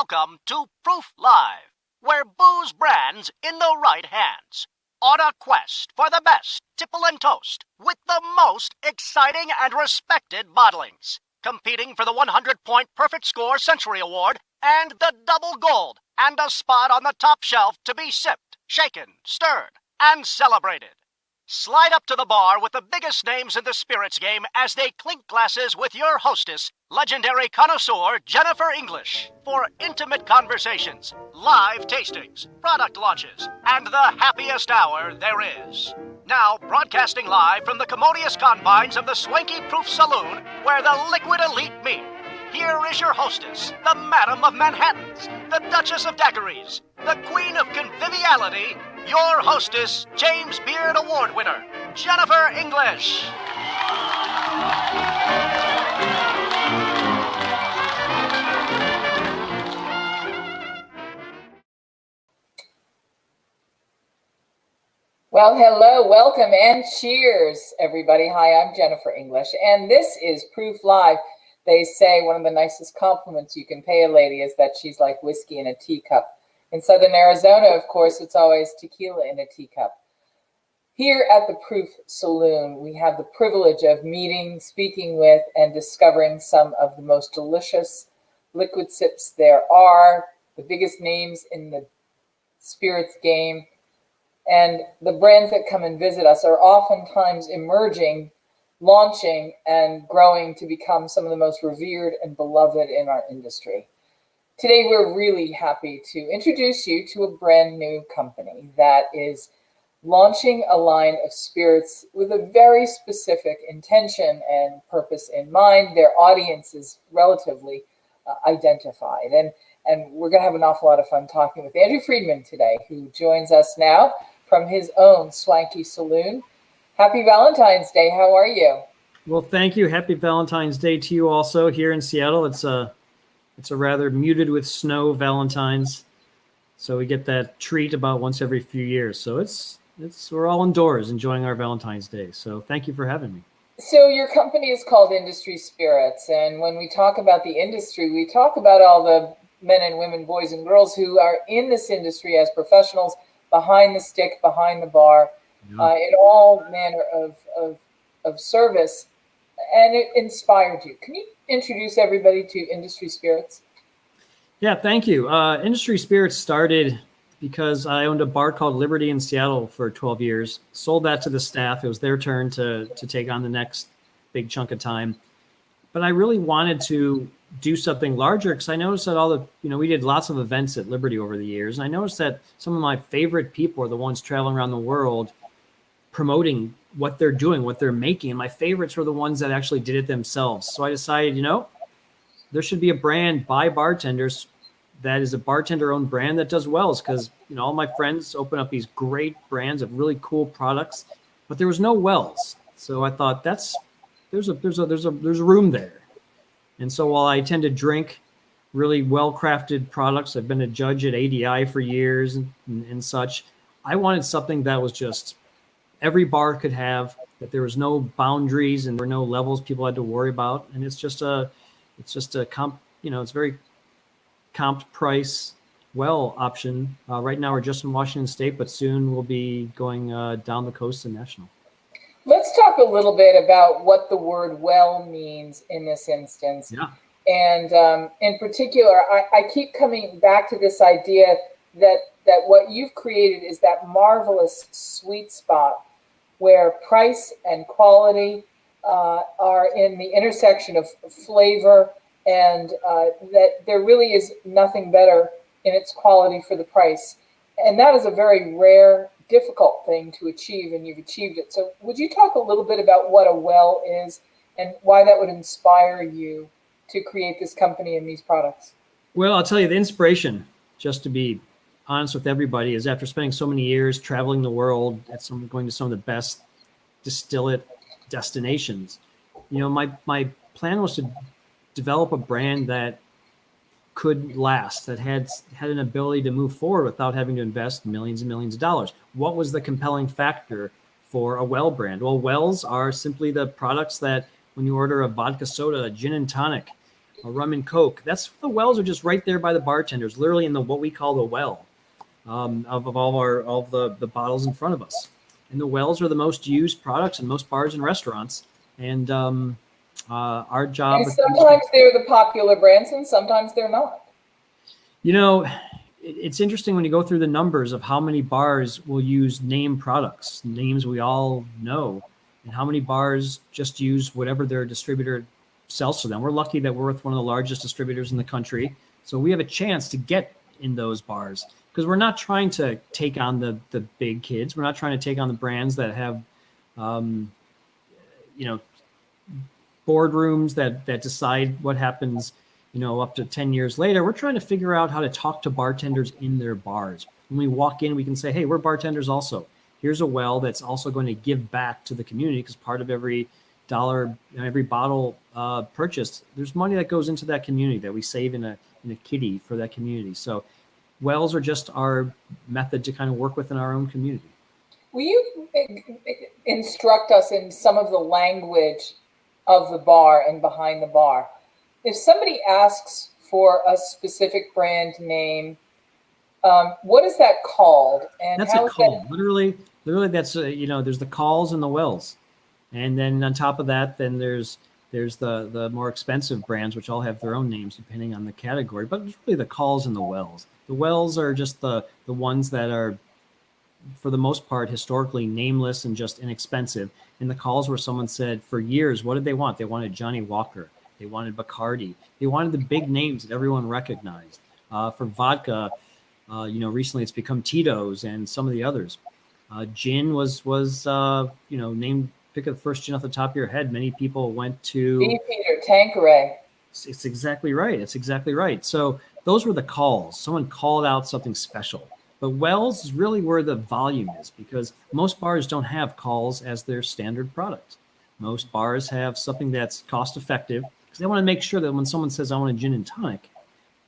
Welcome to Proof Live, where booze brands in the right hands. On a quest for the best tipple and toast with the most exciting and respected bottlings. Competing for the 100-point perfect score Century Award and the double gold and a spot on the top shelf to be sipped, shaken, stirred, and celebrated. Slide up to the bar with the biggest names in the spirits game as they clink glasses with your hostess, legendary connoisseur Jennifer English, for intimate conversations, live tastings, product launches, and the happiest hour there is. Now, broadcasting live from the commodious confines of the Swanky Proof Saloon, where the liquid elite meet, here is your hostess, the Madam of Manhattans, the Duchess of Daiquiris, the Queen of Conviviality, your hostess, James Beard Award winner, Jennifer English. Well, hello, welcome, and cheers, everybody. Hi, I'm Jennifer English, and this is Proof Live. They say one of the nicest compliments you can pay a lady is that she's like whiskey in a teacup. In Southern Arizona, of course, it's always tequila in a teacup. Here at the Proof Saloon, we have the privilege of meeting, speaking with, and discovering some of the most delicious liquid sips there are, the biggest names in the spirits game. And the brands that come and visit us are oftentimes emerging, launching, and growing to become some of the most revered and beloved in our industry. Today, we're really happy to introduce you to a brand new company that is launching a line of spirits with a very specific intention and purpose in mind. Their audience is relatively identified. And we're going to have an awful lot of fun talking with Andrew Friedman today, who joins us now from his own swanky saloon. Happy Valentine's Day. How are you? Well, thank you. Happy Valentine's Day to you also here in Seattle. It's a rather muted with snow Valentine's. So we get that treat about once every few years. So we're all indoors enjoying our Valentine's Day. So thank you for having me. So your company is called Industry Spirits. And when we talk about the industry, we talk about all the men and women, boys and girls who are in this industry as professionals, behind the stick, behind the bar, in all manner of service. And it inspired you. Can you introduce everybody to Industry Spirits? Yeah, thank you. Industry Spirits started because I owned a bar called Liberty in Seattle for 12 years. Sold that to the staff. It was their turn to take on the next big chunk of time. But I really wanted to do something larger because I noticed that we did lots of events at Liberty over the years. And I noticed that some of my favorite people are the ones traveling around the world promoting what they're doing, what they're making. And my favorites were the ones that actually did it themselves. So I decided, there should be a brand by bartenders that is a bartender-owned brand that does wells, because all my friends open up these great brands of really cool products, but there was no wells. So I thought there's a room there. And so while I tend to drink really well-crafted products, I've been a judge at ADI for years and such, I wanted something that was just every bar could have, that there was no boundaries and there were no levels people had to worry about. And it's very comped price well option. Right now we're just in Washington State, but soon we'll be going down the coast and national. Let's talk a little bit about what the word well means in this instance. Yeah. And in particular, I keep coming back to this idea that what you've created is that marvelous sweet spot where price and quality are in the intersection of flavor, and that there really is nothing better in its quality for the price. And that is a very rare, difficult thing to achieve, and you've achieved it. So would you talk a little bit about what a well is and why that would inspire you to create this company and these products? Well, I'll tell you, the inspiration, just to be honest with everybody, is after spending so many years traveling the world, going to some of the best distillate destinations, my plan was to develop a brand that could last, that had an ability to move forward without having to invest millions and millions of dollars. What was the compelling factor for a well brand? Well, wells are simply the products that when you order a vodka soda, a gin and tonic, a rum and Coke. The wells are just right there by the bartenders, literally in what we call the well of all the bottles in front of us. And the wells are the most used products in most bars and restaurants. And our job. And sometimes they're the popular brands, and sometimes they're not. You know, it's interesting when you go through the numbers of how many bars will use name products, names we all know, and how many bars just use whatever their distributor sells to them. We're lucky that we're with one of the largest distributors in the country, so we have a chance to get in those bars because we're not trying to take on the big kids. We're not trying to take on the brands that have, boardrooms that decide what happens, up to 10 years later. We're trying to figure out how to talk to bartenders in their bars. When we walk in, we can say, hey, we're bartenders also. Here's a well that's also going to give back to the community because part of every dollar, every bottle purchased, there's money that goes into that community that we save in a kitty for that community. So wells are just our method to kind of work within our own community. Will you instruct us in some of the language of the bar and behind the bar? If somebody asks for a specific brand name, what is that called? And that's how a call. Literally, that's there's the calls and the wells, and then on top of that, then there's the more expensive brands, which all have their own names depending on the category. But it's really the calls and the wells. The wells are just the ones that are, for the most part, historically nameless and just inexpensive. And the calls where someone said for years, what did they want? They wanted Johnny Walker. They wanted Bacardi. They wanted the big names that everyone recognized. For vodka, recently it's become Tito's and some of the others. Gin was named, pick the first gin off the top of your head. Many people went to Beefeater, Tanqueray. It's exactly right. It's exactly right. So those were the calls. Someone called out something special. But wells is really where the volume is because most bars don't have calls as their standard product. Most bars have something that's cost effective because they want to make sure that when someone says, I want a gin and tonic,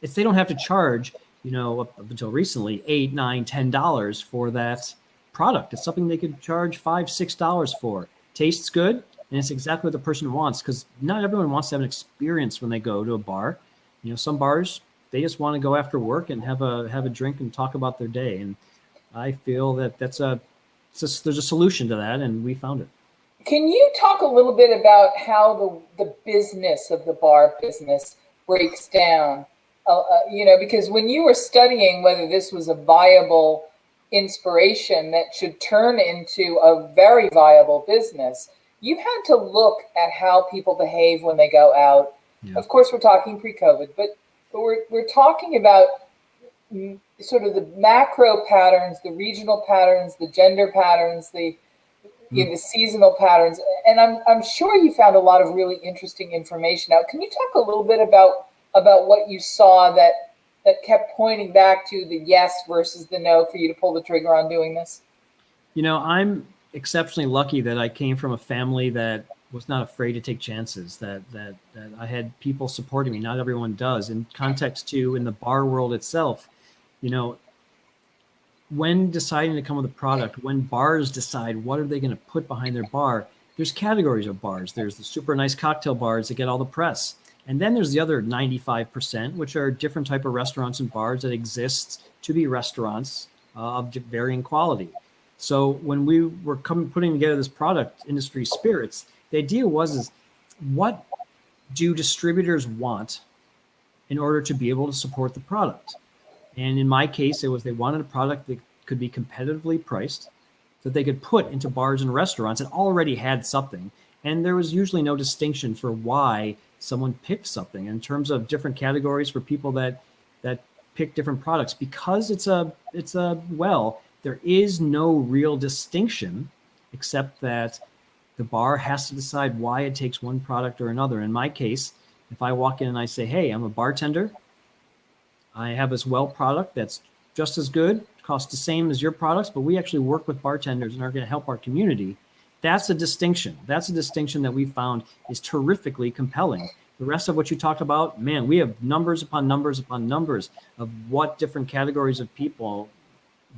they don't have to charge, up until recently, $8, $9, $10 for that product. It's something they could charge $5, $6 for. Tastes good, and it's exactly what the person wants because not everyone wants to have an experience when they go to a bar. Some bars, they just want to go after work and have a drink and talk about their day. And I feel that there's a solution to that, and we found it. Can you talk a little bit about how the business of the bar business breaks down? Because when you were studying whether this was a viable inspiration that should turn into a very viable business, you had to look at how people behave when they go out. Yeah. Of course, we're talking pre-COVID, but we're talking about sort of the macro patterns, the regional patterns, the gender patterns, the seasonal patterns, and I'm sure you found a lot of really interesting information out. Can you talk a little bit about what you saw that kept pointing back to the yes versus the no for you to pull the trigger on doing this? I'm exceptionally lucky that I came from a family that was not afraid to take chances, that I had people supporting me. Not everyone does. In context too, in the bar world itself, when deciding to come with a product, when bars decide what are they going to put behind their bar, there's categories of bars. There's the super nice cocktail bars that get all the press. And then there's the other 95%, which are different type of restaurants and bars that exist to be restaurants of varying quality. So when we were putting together this product, Industry Spirits, the idea was what do distributors want in order to be able to support the product? And in my case, it was they wanted a product that could be competitively priced, that they could put into bars and restaurants that already had something. And there was usually no distinction for why someone picked something in terms of different categories for people that pick different products. Because it's a there is no real distinction except that the bar has to decide why it takes one product or another. In my case, if I walk in and I say, hey, I'm a bartender, I have this well product that's just as good, costs the same as your products, but we actually work with bartenders and are going to help our community. That's a distinction. That's a distinction that we found is terrifically compelling. The rest of what you talked about, man, we have numbers upon numbers upon numbers of what different categories of people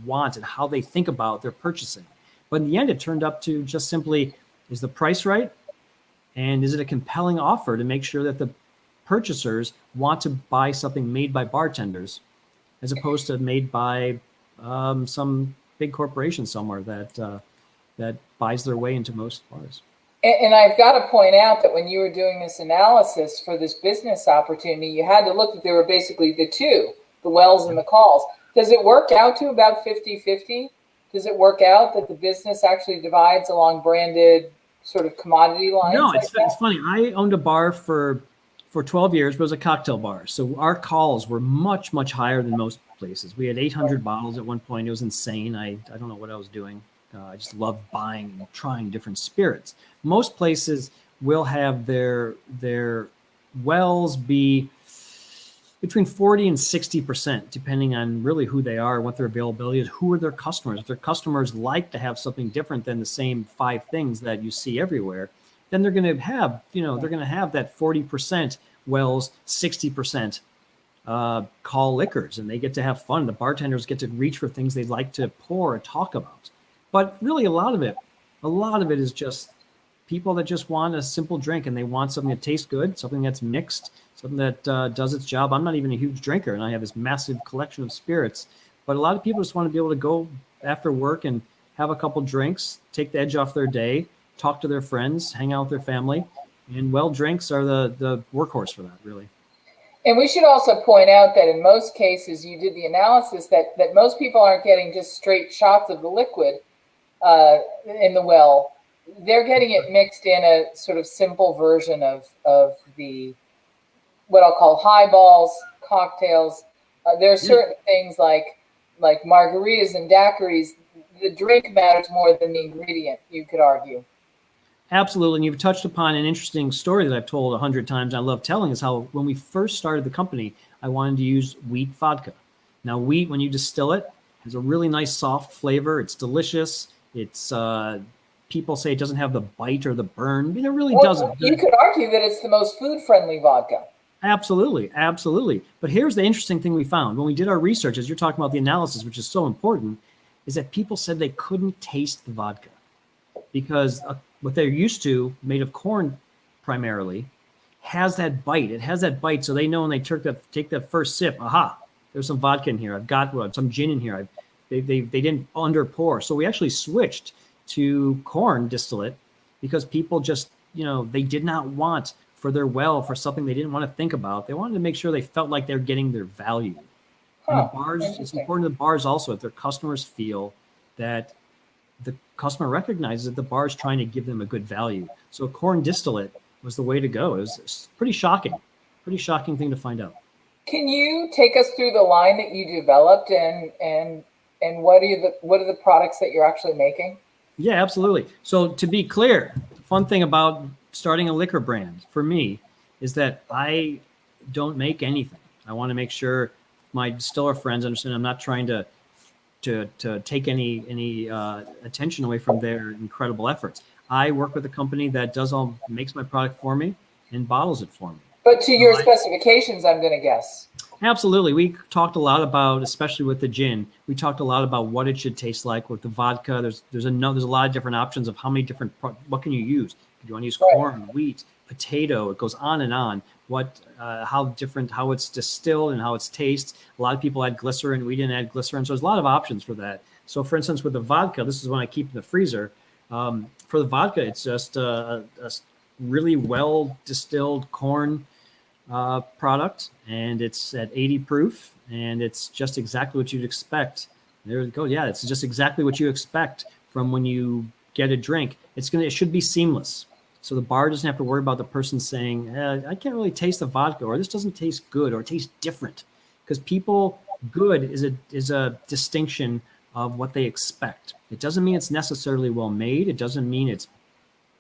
want and how they think about their purchasing. But in the end, it turned up to just simply, is the price right? And is it a compelling offer to make sure that the purchasers want to buy something made by bartenders as opposed to made by some big corporation somewhere that buys their way into most bars. And I've got to point out that when you were doing this analysis for this business opportunity, you had to look that there were basically the two, the wells and the calls. Does it work out to about 50-50? Does it work out that the business actually divides along branded sort of commodity lines? No, it's funny. I owned a bar for 12 years, but it was a cocktail bar. So our calls were much, much higher than most places. We had 800 bottles at one point. It was insane. I don't know what I was doing. I just loved buying and trying different spirits. Most places will have their wells be between 40 and 60%, depending on really who they are, what their availability is, who are their customers. If their customers like to have something different than the same 5 things that you see everywhere, then they're going to have, they're going to have that 40% wells, 60% call liquors, and they get to have fun. The bartenders get to reach for things they'd like to pour and talk about. But really, a lot of it is just people that just want a simple drink, and they want something that tastes good, something that's mixed, something that does its job. I'm not even a huge drinker, and I have this massive collection of spirits. But a lot of people just want to be able to go after work and have a couple drinks, take the edge off their day, talk to their friends, hang out with their family. And well, drinks are the workhorse for that, really. And we should also point out that in most cases, you did the analysis that most people aren't getting just straight shots of the liquid in the well. They're getting it mixed in a sort of simple version of the, what I'll call highballs, cocktails. There are certain things like margaritas and daiquiris. The drink matters more than the ingredient, you could argue. Absolutely. And you've touched upon an interesting story that I've told 100 times. I love telling is how when we first started the company, I wanted to use wheat vodka. Now, wheat, when you distill it, has a really nice soft flavor. It's delicious. It's people say it doesn't have the bite or the burn. I mean, it really doesn't. You could argue that it's the most food-friendly vodka. Absolutely. Absolutely. But here's the interesting thing we found. When we did our research, as you're talking about the analysis, which is so important, is that people said they couldn't taste the vodka because what they're used to, made of corn primarily, has that bite. It has that bite, so they know when they take that first sip, aha, there's some vodka in here. I've got some gin in here. They didn't under pour. So we actually switched to corn distillate because people just, they did not want for their well for something they didn't want to think about. They wanted to make sure they felt like they're getting their value. And the bars, it's important to the bars also if their customers feel that the customer recognizes that the bar is trying to give them a good value. So corn distillate was the way to go. It was pretty shocking thing to find out. Can you take us through the line that you developed and what are the products that you're actually making? Yeah, absolutely. So to be clear, the fun thing about starting a liquor brand for me is that I don't make anything. I want to make sure my distiller friends understand I'm not trying to take any attention away from their incredible efforts. I work with a company that makes my product for me and bottles it for me. But to your specifications, I'm going to guess. Absolutely. We talked a lot about, especially with the gin, we talked a lot about what it should taste like. With the vodka, there's a lot of different options of how many different, what can you use? Do you want to use corn, wheat, potato? It goes on and on. How it's distilled and how it's tastes. A lot of people add glycerin. We didn't add glycerin. So there's a lot of options for that. So for instance, with the vodka, this is one I keep in the freezer. For the vodka, it's just a really well distilled corn product, and it's at 80 proof, and it's just exactly what you'd expect. There you go. Yeah, it's just exactly what you expect from when you get a drink. It should be seamless. So the bar doesn't have to worry about the person saying, I can't really taste the vodka, or this doesn't taste good, or it tastes different. Because good is a distinction of what they expect. It doesn't mean it's necessarily well made. It doesn't mean it's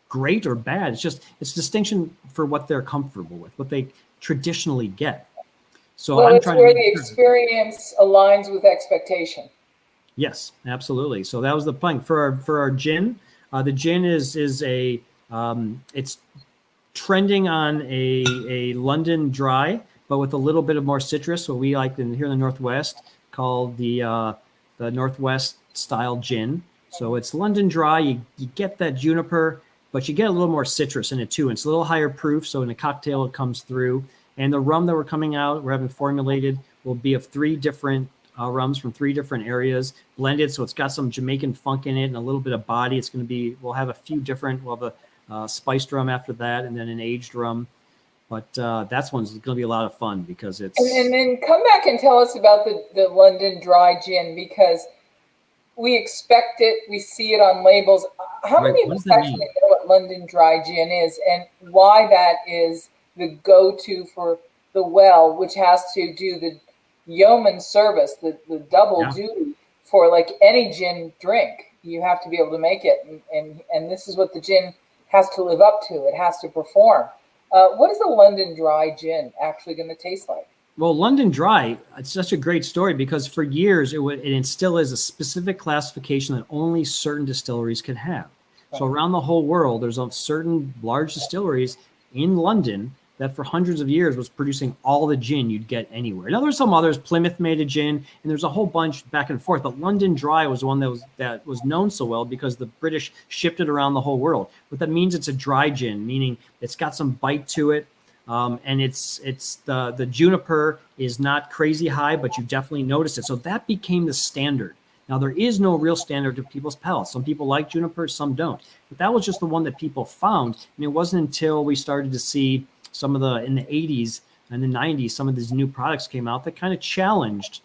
great or bad. It's distinction for what they're comfortable with, what they traditionally get. So it's where the experience aligns with expectation. Yes, absolutely. So that was the plan for our gin. The gin is it's trending on a London dry, but with a little bit of more citrus. What we like here in the Northwest called the Northwest style gin. So it's London dry. You get that juniper, but you get a little more citrus in it too. And it's a little higher proof. So in a cocktail, it comes through. And the rum that we're coming out, we're having formulated, will be of 3 different rums from 3 different areas, blended. So it's got some Jamaican funk in it and a little bit of body. It's going to be, we'll have a few different, we'll have a spiced rum after that, and then an aged rum. But that's one's going to be a lot of fun because it's... And then come back and tell us about the London Dry Gin, because we expect it, we see it on labels. How many of us actually know what London Dry Gin is and why that is the go-to for the well, which has to do the yeoman service, the double duty for like any gin drink? You have to be able to make it, and this is what the gin has to live up to. It has to perform. What is the London Dry Gin actually going to taste like? Well, London Dry, it's such a great story because for years it still is a specific classification that only certain distilleries can have. Right. So around the whole world, there's certain large distilleries in London that for hundreds of years was producing all the gin you'd get anywhere. Now there's some others. Plymouth made a gin, and there's a whole bunch back and forth. But London Dry was one that was known so well because the British shipped it around the whole world. What that means, it's a dry gin, meaning it's got some bite to it. And it's the juniper is not crazy high, but you definitely notice it. So that became the standard. Now there is no real standard to people's palates. Some people like juniper, some don't. But that was just the one that people found. And it wasn't until we started to see some of in the 80s and the 90s, some of these new products came out that kind of challenged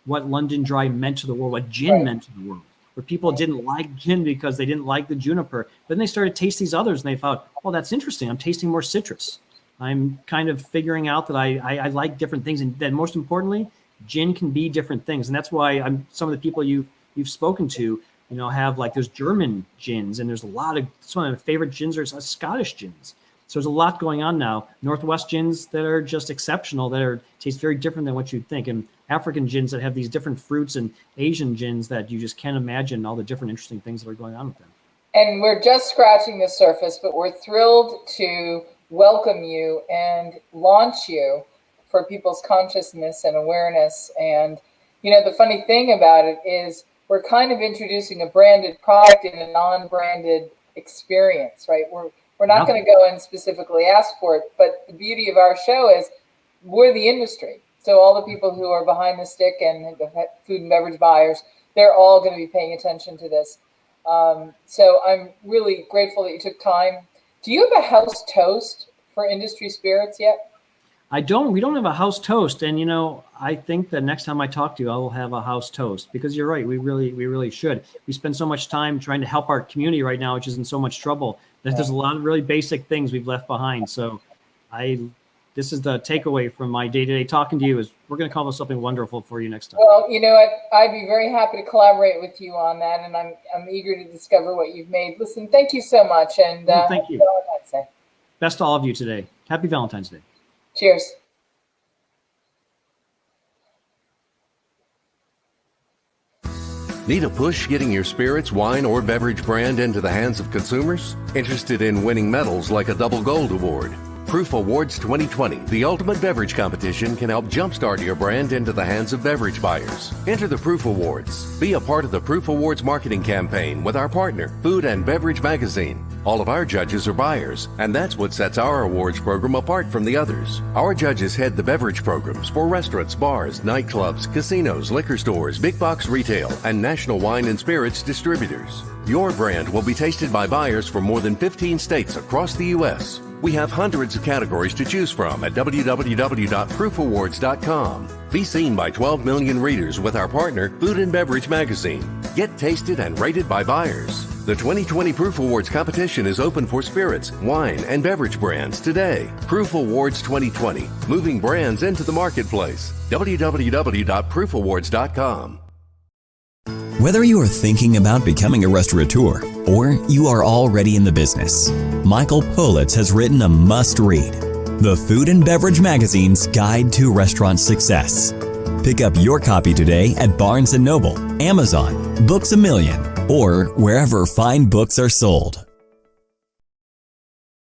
what London Dry meant to the world, what gin meant to the world. Where people didn't like gin because they didn't like the juniper. Then they started to taste these others and they thought, oh, that's interesting. I'm tasting more citrus. I'm kind of figuring out that I like different things. And then most importantly, gin can be different things. And that's why some of the people you've spoken to, have like there's German gins, and there's a lot of, some of my favorite gins are Scottish gins. So there's a lot going on now. Northwest gins that are just exceptional, that taste very different than what you'd think. And African gins that have these different fruits, and Asian gins that you just can't imagine all the different interesting things that are going on with them. And we're just scratching the surface, but we're thrilled to welcome you and launch you for people's consciousness and awareness. And, the funny thing about it is we're kind of introducing a branded product in a non-branded experience, right? We're not going to go and specifically ask for it, but the beauty of our show is we're the industry. So all the people who are behind the stick and the food and beverage buyers, they're all going to be paying attention to this. So I'm really grateful that you took time. Do you have a house toast for industry spirits yet? I don't. We don't have a house toast. And, I think that next time I talk to you, I will have a house toast, because you're right. We really should. We spend so much time trying to help our community right now, which is in so much trouble, that there's a lot of really basic things we've left behind. So this is the takeaway from my day-to-day talking to you, is we're going to come up with something wonderful for you next time. Well, I'd be very happy to collaborate with you on that. And I'm eager to discover what you've made. Listen, thank you so much. And thank you. Best to all of you today. Happy Valentine's Day. Cheers. Need a push getting your spirits, wine, or beverage brand into the hands of consumers? Interested in winning medals like a double gold award? Proof Awards 2020, the ultimate beverage competition, can help jumpstart your brand into the hands of beverage buyers. Enter the Proof Awards. Be a part of the Proof Awards marketing campaign with our partner, Food and Beverage Magazine. All of our judges are buyers, and that's what sets our awards program apart from the others. Our judges head the beverage programs for restaurants, bars, nightclubs, casinos, liquor stores, big box retail, and national wine and spirits distributors. Your brand will be tasted by buyers from more than 15 states across the U.S. We have hundreds of categories to choose from at www.proofawards.com. Be seen by 12 million readers with our partner, Food and Beverage Magazine. Get tasted and rated by buyers. The 2020 Proof Awards competition is open for spirits, wine, and beverage brands today. Proof Awards 2020, moving brands into the marketplace. www.proofawards.com. Whether you are thinking about becoming a restaurateur or you are already in the business, Michael Politz has written a must-read, The Food and Beverage Magazine's Guide to Restaurant Success. Pick up your copy today at Barnes & Noble, Amazon, Books A Million, or wherever fine books are sold.